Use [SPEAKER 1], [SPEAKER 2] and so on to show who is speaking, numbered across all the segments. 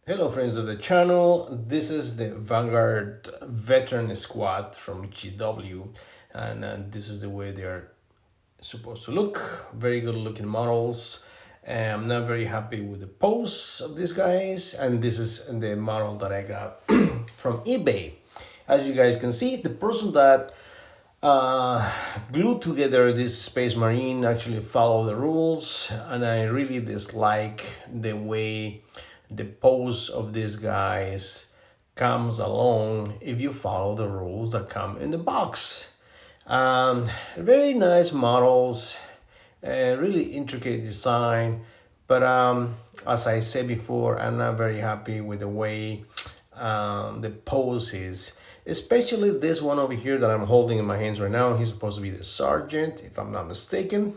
[SPEAKER 1] Hello friends of the channel, this is the Vanguard veteran squad from GW, and this is the way they are supposed to look. Very good looking models. I'm not very happy with the pose of these guys, and this is the model that I got from eBay. As you guys can see, the person that uh, glued together this Space Marine actually follow the rules, and I really dislike the way the pose of these guys comes along if you follow the rules that come in the box. Very nice models, really intricate design, but as I said before, I'm not very happy with the way the pose is. Especially this one over here that I'm holding in my hands right now. He's supposed to be the sergeant, if I'm not mistaken.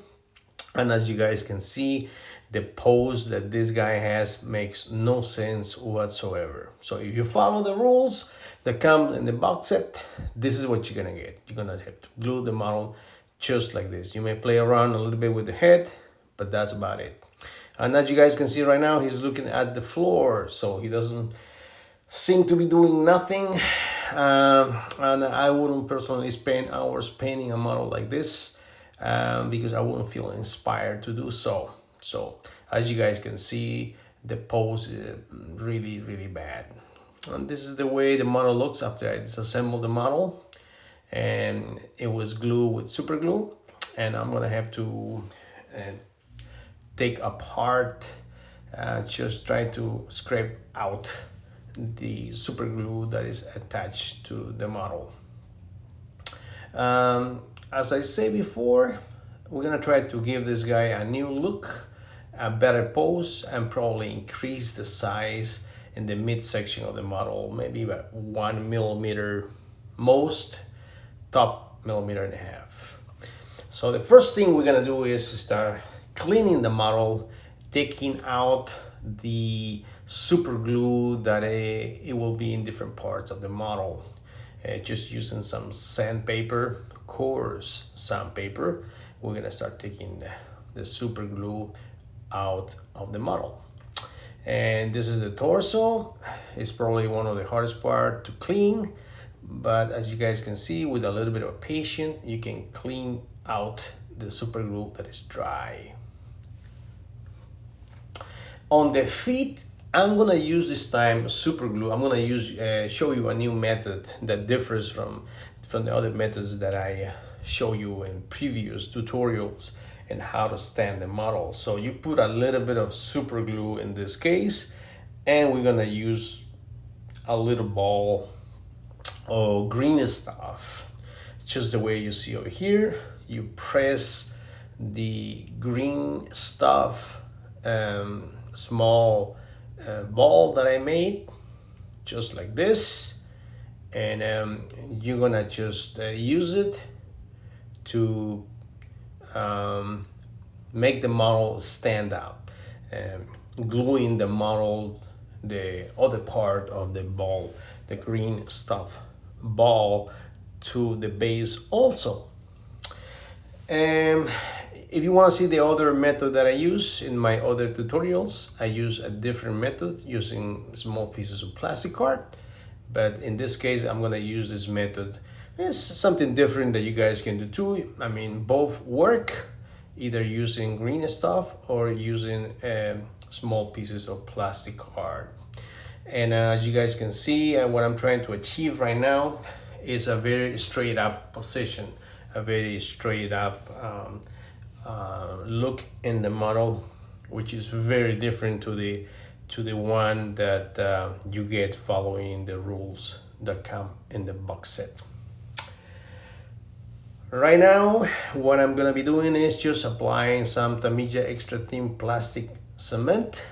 [SPEAKER 1] And as you guys can see, the pose that this guy has makes no sense whatsoever. So if you follow the rules that come in the box set, this is what you're gonna get. You're gonna have to glue the model just like this. You may play around a little bit with the head, but that's about it. And as you guys can see right now, he's looking at the floor, so he doesn't seem to be doing nothing. And I wouldn't personally spend hours painting a model like this because I wouldn't feel inspired to do so. So as you guys can see, the pose is really, really bad. And this is the way the model looks after I disassemble the model. And it was glued with super glue. And I'm gonna have to take apart, just try to scrape out the super glue that is attached to the model. As I say before, we're gonna try to give this guy a new look, a better pose, and probably increase the size in the midsection of the model, maybe about 1 millimeter, most top millimeter and a half. So the first thing we're gonna do is start cleaning the model, taking out the super glue that it will be in different parts of the model. Just using some sandpaper, coarse sandpaper, we're gonna start taking the super glue out of the model. And this is the torso. It's probably one of the hardest part to clean, but as you guys can see, with a little bit of patience, you can clean out the super glue that is dry. On the feet, I'm gonna use this time super glue. I'm gonna show you a new method that differs from the other methods that I show you in previous tutorials and how to stand the model. So you put a little bit of super glue in this case, and we're gonna use a little ball of green stuff. Just the way you see over here. You press the green stuff, small ball that I made, just like this, and you're gonna just use it to make the model stand out, gluing the model, the other part of the ball, the green stuff ball, to the base also. If you want to see the other method that I use in my other tutorials, I use a different method using small pieces of plastic card. But in this case, I'm going to use this method. It's something different that you guys can do too. I mean, both work, either using green stuff or using small pieces of plastic card. And as you guys can see, what I'm trying to achieve right now is a very straight up position, a very straight up look in the model, which is very different to the one that you get following the rules that come in the box set. Right now, what I'm gonna be doing is just applying some Tamiya extra thin plastic cement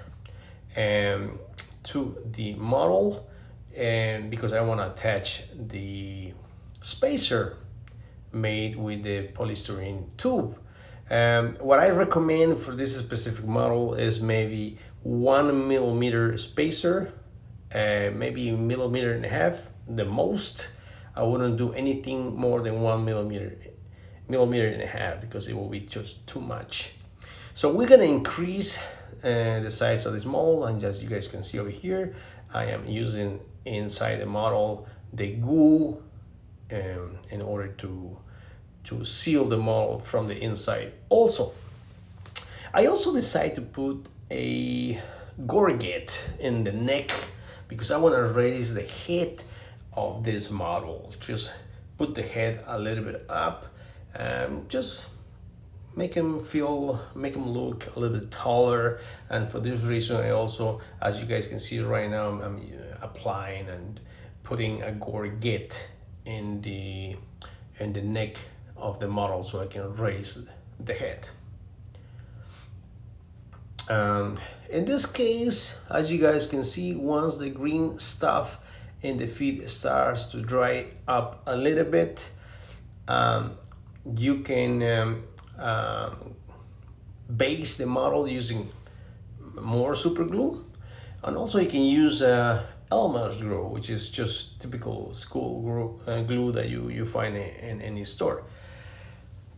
[SPEAKER 1] to the model, and because I want to attach the spacer made with the polystyrene tube. What I recommend for this specific model is maybe 1 millimeter spacer, maybe 1.5 millimeters, the most. I wouldn't do anything more than 1 millimeter and a half, because it will be just too much. So we're gonna increase the size of this model, and as you guys can see over here, I am using inside the model the glue in order to seal the model from the inside. Also, I also decided to put a gorget in the neck because I want to raise the head of this model. Just put the head a little bit up and just make him look a little bit taller. And for this reason, I also, as you guys can see right now, I'm applying and putting a gorget in the neck of the model so I can raise the head. In this case, as you guys can see, once the green stuff in the feet starts to dry up a little bit, you can base the model using more super glue, and also you can use Elmer's glue, which is just typical school glue that you find in any store.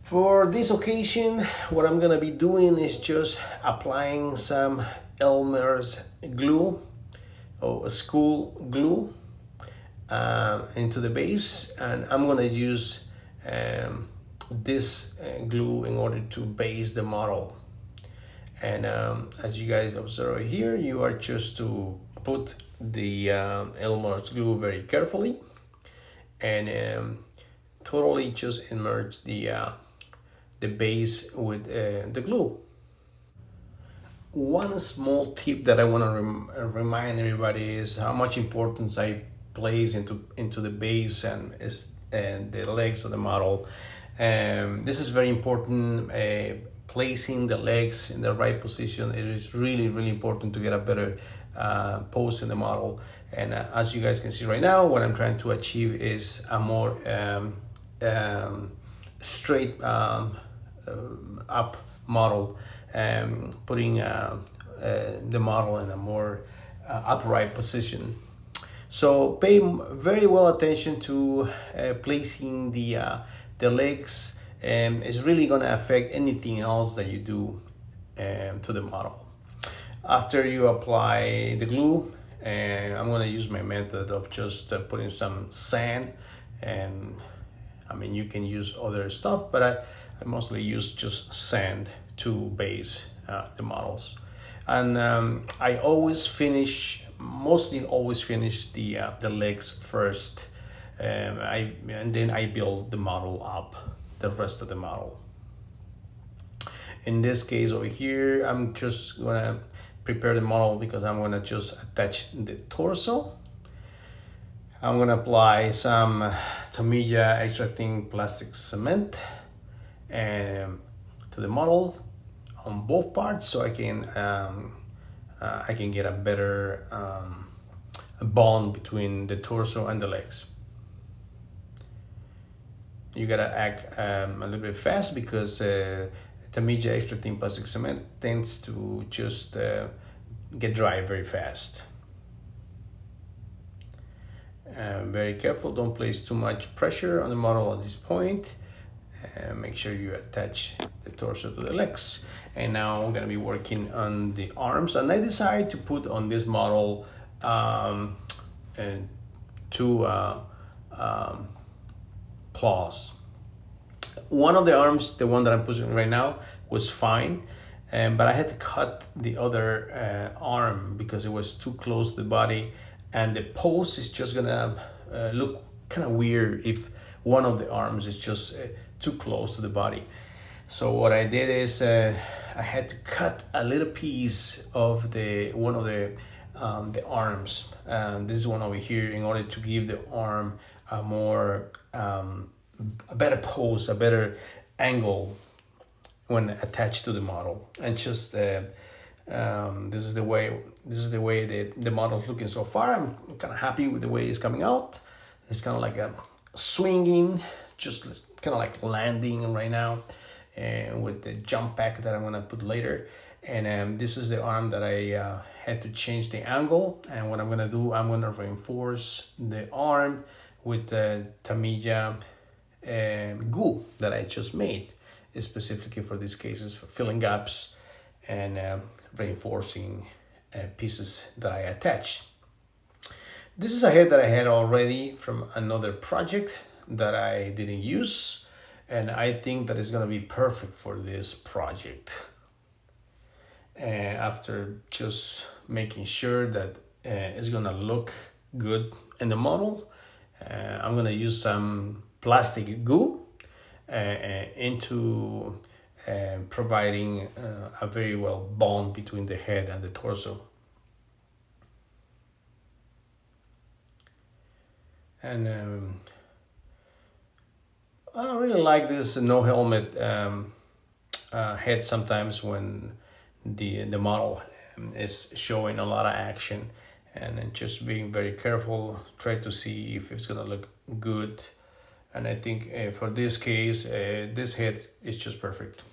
[SPEAKER 1] For this occasion, what I'm gonna be doing is just applying some Elmer's glue or school glue into the base, and I'm gonna use this glue in order to base the model. And as you guys observe here, you are just to put the Elmer's glue very carefully and totally just immerse the base with the glue. One small tip that I want to remind everybody is how much importance I place into the base and the legs of the model. This is very important. Placing the legs in the right position, it is really, really important to get a better pose in the model. And as you guys can see right now, what I'm trying to achieve is a more straight up model, putting the model in a more upright position. So pay very well attention to placing the legs, and it's really going to affect anything else that you do to the model. After you apply the glue, I'm going to use my method of just putting some sand, and I mean you can use other stuff, but I mostly use just sand to base the models. And I mostly always finish the legs first, and then I build the model up, the rest of the model. In this case over here, I'm just gonna prepare the model because I'm gonna just attach the torso. I'm gonna apply some Tamiya extra thin plastic cement to the model on both parts, so I can get a better bond between the torso and the legs. You gotta act a little bit fast because Tamiya extra thin plastic cement tends to just get dry very fast. Very careful, don't place too much pressure on the model at this point. Make sure you attach the torso to the legs. And now I'm gonna be working on the arms, and I decided to put on this model two claws. One of the arms, the one that I'm pushing right now, was fine, but I had to cut the other arm because it was too close to the body, and the pose is just gonna look kind of weird if one of the arms is just too close to the body. So what I did is I had to cut a little piece of one of the arms. This one over here, in order to give the arm a more a better pose, a better angle when attached to the model. And just this is the way the model's looking so far. I'm kind of happy with the way it's coming out. It's kind of like a swinging, just kind of like landing right now, and with the jump pack that I'm gonna put later. And this is the arm that I had to change the angle. And what I'm gonna do, I'm gonna reinforce the arm with the Tamiya glue that I just made, specifically for these cases, for filling gaps and reinforcing pieces that I attach. This is a head that I had already from another project that I didn't use, and I think that it's gonna be perfect for this project. After just making sure that it's gonna look good in the model, I'm gonna use some plastic glue into providing a very well bond between the head and the torso. And I really like this no helmet head sometimes when the model is showing a lot of action, and then just being very careful, try to see if it's gonna look good. And I think for this case, this head is just perfect.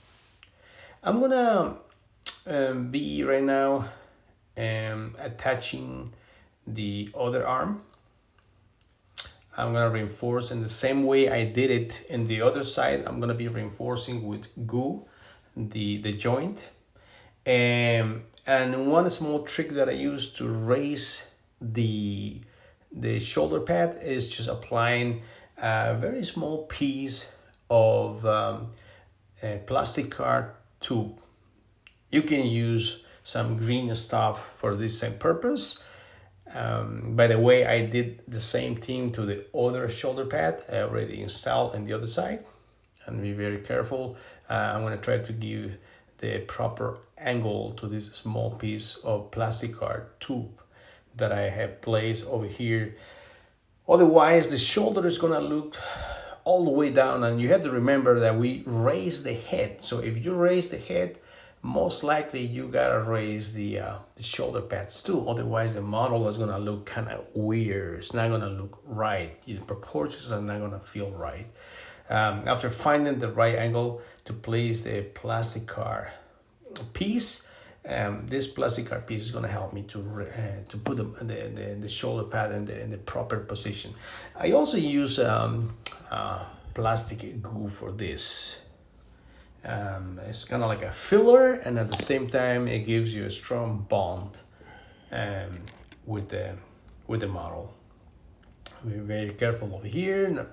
[SPEAKER 1] I'm gonna be right now attaching the other arm. I'm gonna reinforce in the same way I did it in the other side. I'm gonna be reinforcing with glue the joint. And one small trick that I use to raise the shoulder pad is just applying a very small piece of a plastic card tube. You can use some green stuff for this same purpose. By the way, I did the same thing to the other shoulder pad I already installed on the other side. And be very careful. I'm going to try to give the proper angle to this small piece of plastic card tube that I have placed over here. Otherwise, the shoulder is going to look all the way down, and you have to remember that we raise the head. So if you raise the head, most likely you gotta raise the shoulder pads too. Otherwise, the model is gonna look kind of weird. It's not gonna look right. The proportions are not gonna feel right. After finding the right angle to place the plastic card piece, this plastic card piece is gonna help me to put the shoulder pad in the proper position. I also use plastic glue for this. It's kind of like a filler, and at the same time it gives you a strong bond with the model. Be very careful over here.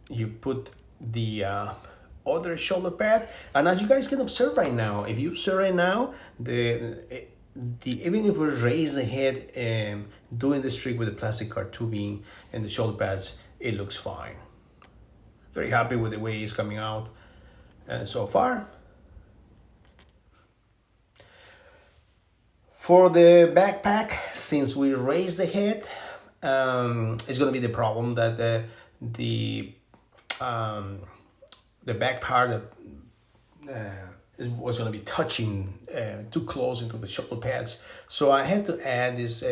[SPEAKER 1] You put the other shoulder pad, and as you guys can observe right now, if you observe right now, even if we raise the head doing this trick with the plastic card tubing and the shoulder pads, it looks fine. Very happy with the way it's coming out. So far. For the backpack, since we raised the head, it's going to be the problem that the back part was going to be touching too close into the shoulder pads. So I had to add these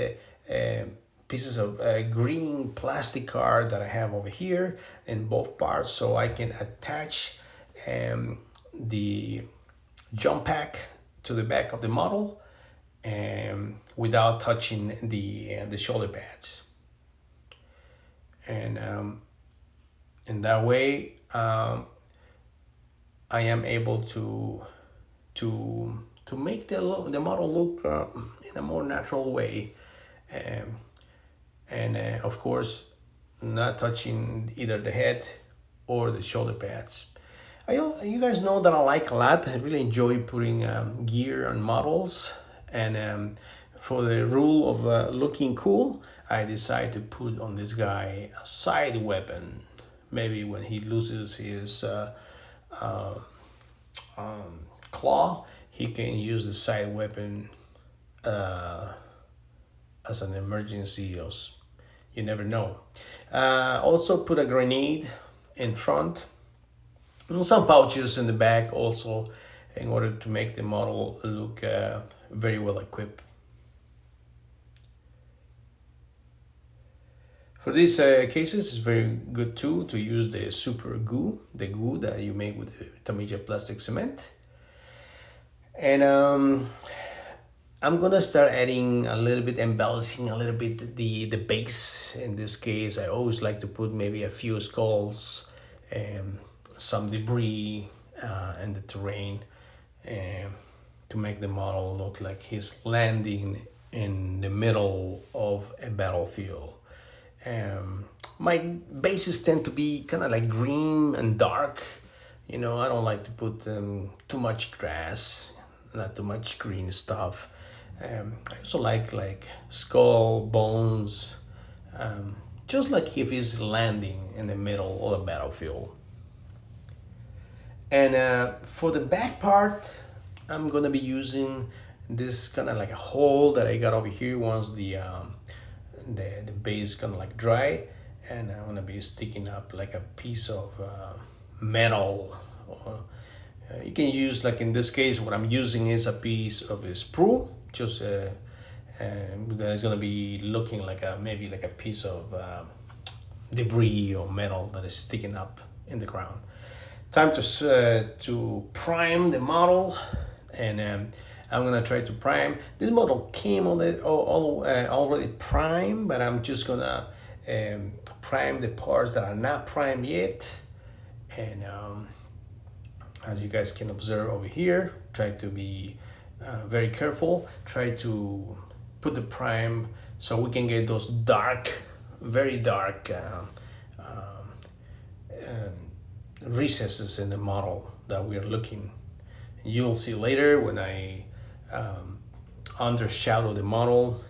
[SPEAKER 1] pieces of green plastic card that I have over here in both parts, so I can attach the jump pack to the back of the model without touching the shoulder pads. And in that way, I am able to make the model look in a more natural way, and of course not touching either the head or the shoulder pads. You guys know that I like a lot. I really enjoy putting gear on models, and for the rule of looking cool, I decided to put on this guy a side weapon. Maybe when he loses his claw, he can use the side weapon as an emergency. You never know. Also put a grenade in front. Some pouches in the back also, in order to make the model look very well equipped. For these cases, it's very good too to use the super glue, the glue that you make with the Tamiya plastic cement. And I'm gonna start adding a little bit, embellishing a little bit the base. In this case, I always like to put maybe a few skulls, some debris in the terrain, to make the model look like he's landing in the middle of a battlefield. My bases tend to be kind of like green and dark. You know, I don't like to put too much grass, not too much green stuff. I also like skull, bones, just like if he's landing in the middle of the battlefield. And for the back part, I'm gonna be using this kind of like a hole that I got over here once the base kind of like dry, and I'm gonna be sticking up like a piece of metal. Or, you can use, like in this case, what I'm using is a piece of a sprue, just that's gonna be looking like maybe like a piece of debris or metal that is sticking up in the ground. Time to prime the model, and I'm gonna try to prime. This model came already primed, but I'm just gonna prime the parts that are not primed yet. And as you guys can observe over here, try to be very careful. Try to put the prime so we can get those dark, very dark recesses in the model that we are looking. You'll see later when I under shadow the model,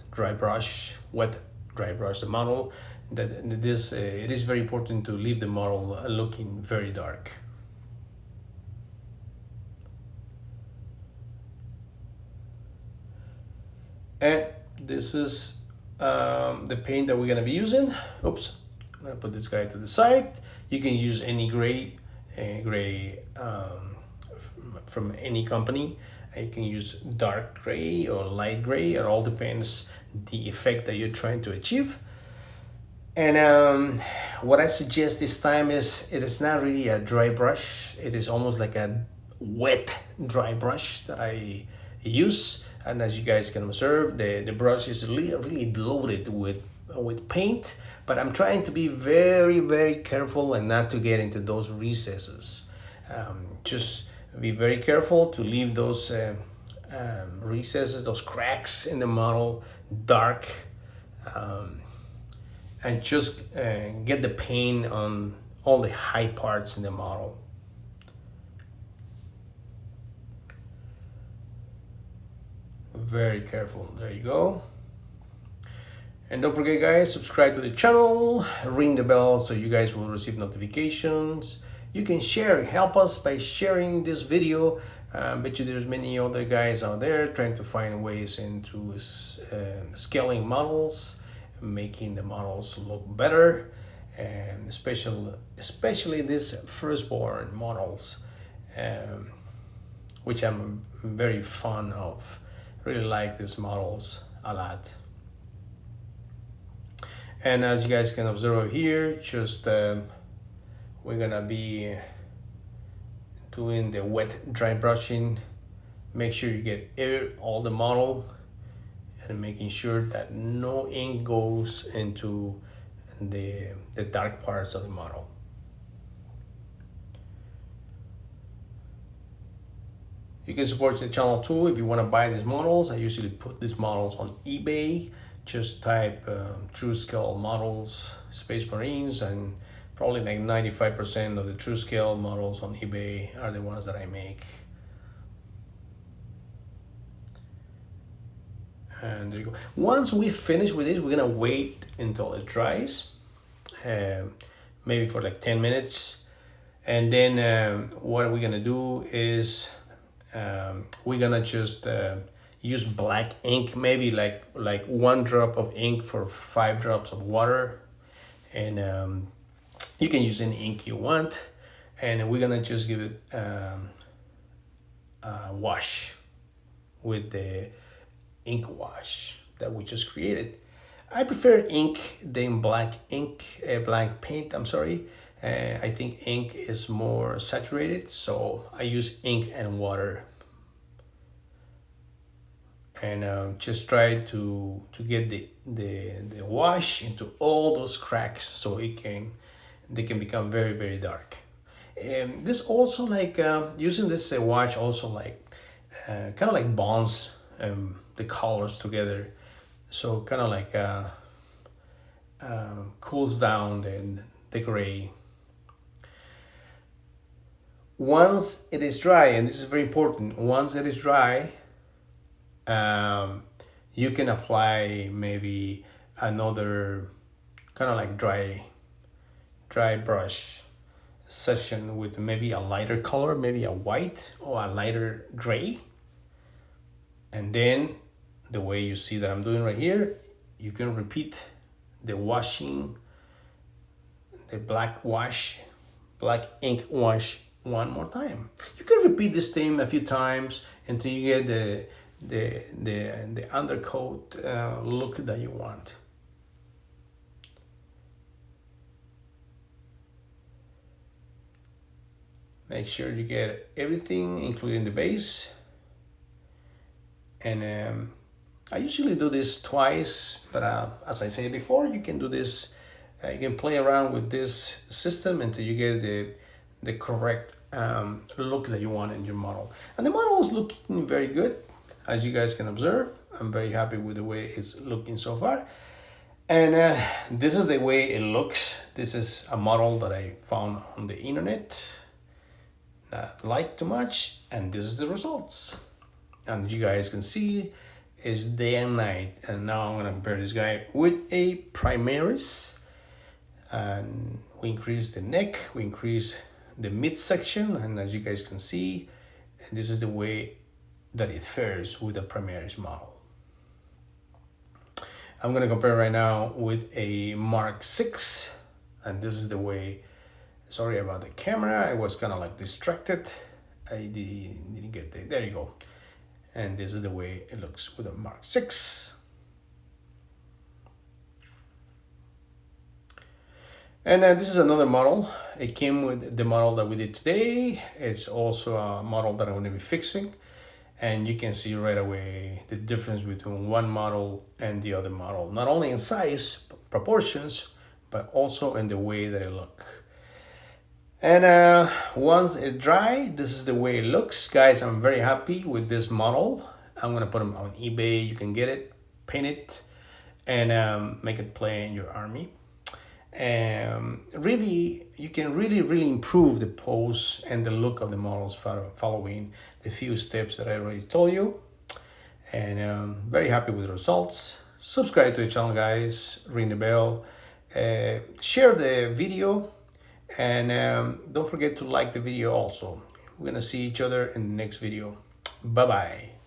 [SPEAKER 1] wet dry brush the model, that it is very important to leave the model looking very dark. And this is the paint that we're gonna be using. Oops, I'm gonna put this guy to the side. You can use any gray from any company. You can use dark gray or light gray. It all depends the effect that you're trying to achieve. And what I suggest this time is, it is not really a dry brush. It is almost like a wet dry brush that I use. And as you guys can observe, the brush is really loaded with paint, but I'm trying to be very, very careful and not to get into those recesses. Just be very careful to leave those recesses, those cracks in the model dark, and just get the paint on all the high parts in the model. Very careful. There you go. And don't forget, guys, subscribe to the channel, ring the bell so you guys will receive notifications. You can share, help us by sharing this video. Bet you there's many other guys out there trying to find ways into scaling models, making the models look better, and especially these firstborn models, which I'm very fond of. Really like these models a lot. And as you guys can observe here, just we're gonna be doing the wet dry brushing. Make sure you get all the model, and making sure that no ink goes into the dark parts of the model. You can support the channel too if you want to buy these models. I usually put these models on eBay. Just type true scale models, Space Marines, and probably like 95% of the true scale models on eBay are the ones that I make. And there you go. Once we finish with this, we're gonna wait until it dries, maybe for like 10 minutes. And then what we're gonna do is we're gonna just use black ink, maybe like 1 drop of ink for 5 drops of water. And you can use any ink you want. And we're gonna just give it a wash with the ink wash that we just created. I prefer ink than black paint, I'm sorry. I think ink is more saturated, so I use ink and water. And just try to get the wash into all those cracks so they can become very, very dark. And this also, like using this wash also like kind of like bonds the colors together, so kind of like cools down the gray. Once it is dry, and this is very important, once it is dry, you can apply maybe another kind of like dry brush session with maybe a lighter color, maybe a white or a lighter gray. And then the way you see that I'm doing right here, you can repeat the washing, the black ink wash one more time. You can repeat this thing a few times until you get the undercoat look that you want. Make sure you get everything, including the base. And I usually do this twice, but as I said before, you can do this. You can play around with this system until you get the correct look that you want in your model. And the model is looking very good, as you guys can observe. I'm very happy with the way it's looking so far. And this is the way it looks. This is a model that I found on the internet, not liked too much, and this is the results. And you guys can see it's day and night. And now I'm gonna compare this guy with a Primaris, and we increase the neck, we increase the midsection, and as you guys can see, this is the way that it fares with the Primaris model. I'm gonna compare right now with a Mark 6, and this is the way. Sorry about the camera, I was kind of like distracted. I didn't get there you go. And this is the way it looks with a Mark 6. And this is another model. It came with the model that we did today. It's also a model that I'm going to be fixing. And you can see right away the difference between one model and the other model. Not only in size, proportions, but also in the way that it looks. And once it's dry, this is the way it looks. Guys, I'm very happy with this model. I'm gonna put them on eBay. You can get it, paint it, and make it play in your army. Really, you can really improve the pose and the look of the models following the few steps that I already told you. And very happy with the results. Subscribe to the channel, guys. Ring the bell. Share the video. And don't forget to like the video also. We're gonna see each other in the next video. Bye-bye.